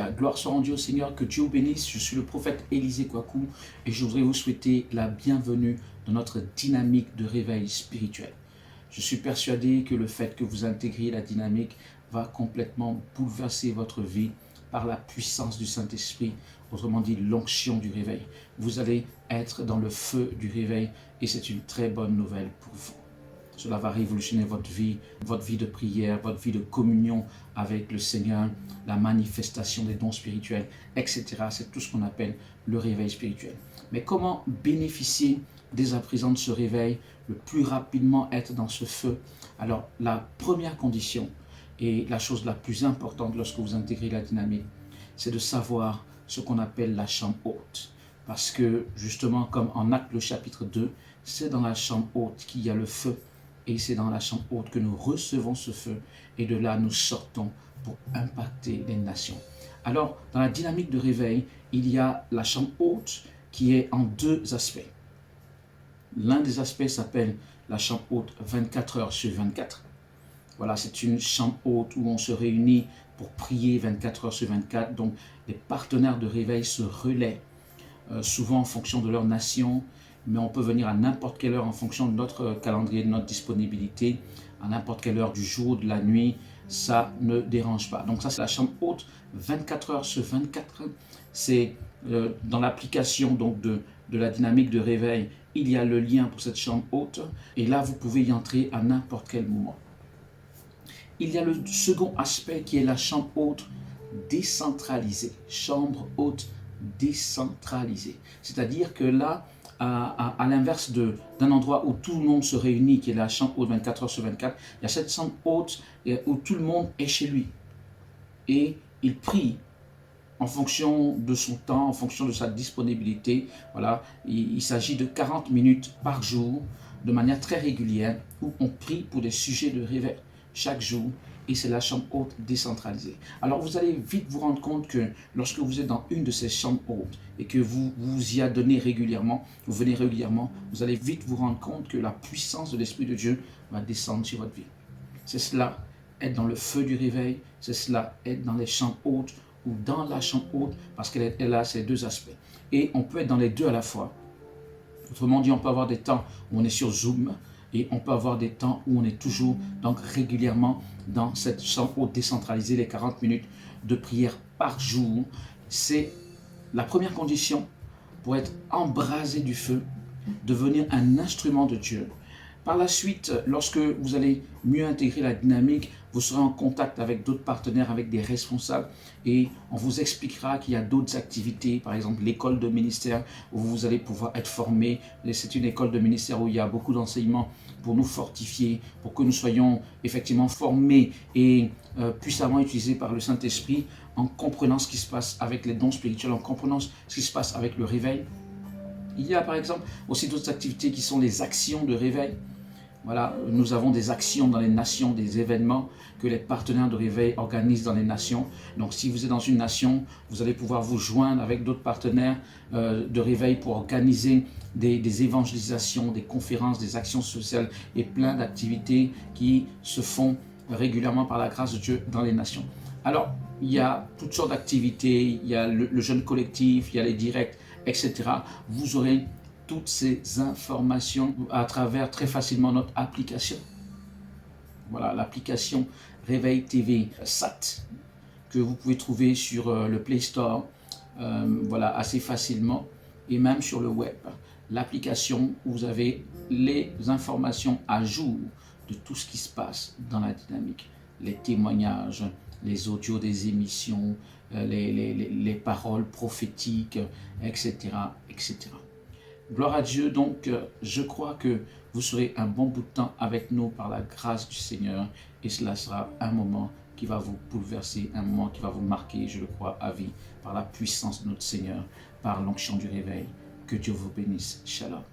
Alléluia. Gloire soit rendue au Seigneur, que Dieu vous bénisse. Je suis le prophète Élisée Kouakou et je voudrais vous souhaiter la bienvenue dans notre dynamique de réveil spirituel. Je suis persuadé que le fait que vous intégriez la dynamique va complètement bouleverser votre vie par la puissance du Saint-Esprit, autrement dit l'onction du réveil. Vous allez être dans le feu du réveil et c'est une très bonne nouvelle pour vous. Cela va révolutionner votre vie de prière, votre vie de communion avec le Seigneur, la manifestation des dons spirituels, etc. C'est tout ce qu'on appelle le réveil spirituel. Mais comment bénéficier dès à présent de ce réveil, le plus rapidement être dans ce feu? Alors, la première condition et la chose la plus importante lorsque vous intégrez la dynamique, c'est de savoir ce qu'on appelle la chambre haute. Parce que, justement, comme en Actes le chapitre 2, c'est dans la chambre haute qu'il y a le feu. Et c'est dans la chambre haute que nous recevons ce feu. Et de là, nous sortons pour impacter les nations. Alors, dans la dynamique de réveil, il y a la chambre haute qui est en deux aspects. L'un des aspects s'appelle la chambre haute 24 heures sur 24. Voilà, c'est une chambre haute où on se réunit pour prier 24 heures sur 24. Donc, les partenaires de réveil se relaient, souvent en fonction de leur nation, mais on peut venir à n'importe quelle heure en fonction de notre calendrier, de notre disponibilité, à n'importe quelle heure du jour, de la nuit, ça ne dérange pas. Donc ça, c'est la chambre haute, 24 heures sur 24. C'est dans l'application donc de la dynamique de réveil, il y a le lien pour cette chambre haute, et là, vous pouvez y entrer à n'importe quel moment. Il y a le second aspect qui est la chambre haute décentralisée. Chambre haute décentralisée. C'est-à-dire que là, à l'inverse d'un endroit où tout le monde se réunit, qui est la chambre haute 24 heures sur 24, il y a cette chambre haute où tout le monde est chez lui. Et il prie en fonction de son temps, en fonction de sa disponibilité. Voilà, il s'agit de 40 minutes par jour, de manière très régulière, où on prie pour des sujets de réveil chaque jour. Et c'est la chambre haute décentralisée. Alors vous allez vite vous rendre compte que lorsque vous êtes dans une de ces chambres hautes et que vous y adonnez régulièrement, vous venez régulièrement, vous allez vite vous rendre compte que la puissance de l'Esprit de Dieu va descendre sur votre vie. C'est cela, être dans le feu du réveil, c'est cela, être dans les chambres hautes ou dans la chambre haute, parce qu'elle a ces deux aspects. Et on peut être dans les deux à la fois. Autrement dit, on peut avoir des temps où on est sur Zoom, et on peut avoir des temps où on est toujours donc régulièrement dans cette chambre haute décentralisée, les 40 minutes de prière par jour. C'est la première condition pour être embrasé du feu, devenir un instrument de Dieu. Par la suite, lorsque vous allez mieux intégrer la dynamique, vous serez en contact avec d'autres partenaires, avec des responsables et on vous expliquera qu'il y a d'autres activités, par exemple l'école de ministère où vous allez pouvoir être formé. C'est une école de ministère où il y a beaucoup d'enseignements pour nous fortifier, pour que nous soyons effectivement formés et puissamment utilisés par le Saint-Esprit en comprenant ce qui se passe avec les dons spirituels, en comprenant ce qui se passe avec le réveil. Il y a par exemple aussi d'autres activités qui sont les actions de réveil. Voilà, nous avons des actions dans les nations, des événements que les partenaires de réveil organisent dans les nations. Donc si vous êtes dans une nation, vous allez pouvoir vous joindre avec d'autres partenaires de réveil pour organiser des évangélisations, des conférences, des actions sociales et plein d'activités qui se font régulièrement par la grâce de Dieu dans les nations. Alors, il y a toutes sortes d'activités, il y a le jeûne collectif, il y a les directs, etc. Vous aurez toutes ces informations à travers très facilement notre application. Voilà, l'application Réveil TV SAT que vous pouvez trouver sur le Play Store, voilà, assez facilement et même sur le web. L'application où vous avez les informations à jour de tout ce qui se passe dans la dynamique, les témoignages, les audios des émissions, les paroles prophétiques, etc., etc. Gloire à Dieu, donc je crois que vous serez un bon bout de temps avec nous par la grâce du Seigneur et cela sera un moment qui va vous bouleverser, un moment qui va vous marquer, je le crois, à vie par la puissance de notre Seigneur, par l'onction du réveil. Que Dieu vous bénisse. Shalom.